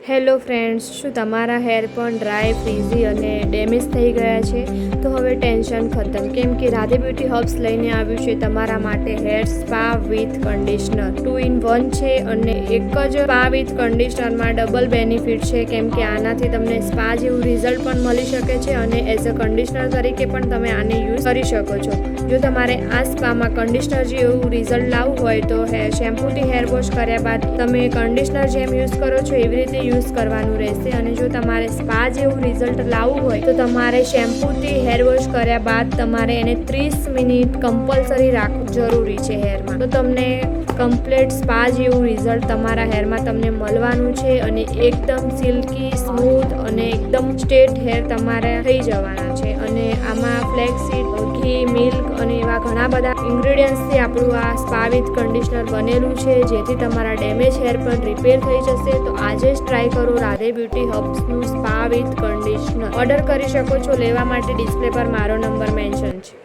Hello friends, શું તમારા hair પણ ડ્રાય, ફ્રીઝી અને ડેમેજ થઈ ગયા છે? તો હવે ટેન્શન ખતમ, કેમ કે રાધે બ્યુટી હર્બ્સ લઈને આવ્યું છે તમારા માટે hair spa with conditioner 2 in 1 છે અને એક જ સ્પા વિથ કન્ડિશનરમાં ડબલ બેનિફિટ છે, કેમ કે આનાથી તમને સ્પા જેવું રિઝલ્ટ પણ મળી શકે છે અને એઝ અ કન્ડિશનર તરીકે પણ તમે આને યુઝ કરી શકો છો. જો તમારે આ સ્પામાં કન્ડિશનર જેવું રિઝલ્ટ લાવવું હોય તો શેમ્પૂથી હેર વોશ કર્યા બાદ તમે કન્ડિશનર જેમ યુઝ કરો છો એવી રીતે યુઝ કરવાનું રહેશે. અને જો તમારે સ્પા જેવું રિઝલ્ટ લાવવું હોય તો તમારે શેમ્પૂથી હેર વોશ કર્યા બાદ તમારે એને 30 મિનિટ કમ્પલસરી રાખવું જરૂરી છે હેરમાં. તો તમને કમ્પ્લીટ સ્પા જેવું રિઝલ્ટ તમારા હેરમાં તમને મળવાનું છે અને એકદમ સિલ્કી, સ્મૂથ અને એકદમ સ્ટ્રેટ હેર તમારે થઈ જવાના છે. અને આમાં ફ્લેક્સીડ, ઘી, મિલ્ક અને એવા ઘણા બધા ઇન્ગ્રેડિયન્ટ્સથી આપણું આ સ્પા વિથ કન્ડિશનર બનેલું છે, જેથી તમારા ડેમેજ હેર પણ રિપેર થઈ જશે. તો આજે જ ટ્રાય કરો રાધે બ્યુટી હર્બ્સનું સ્પા વિથ કન્ડિશનર. ઓર્ડર કરી શકો છો. લેવા માટે ડિસ્પ્લે પર મારો નંબર મેન્શન છે.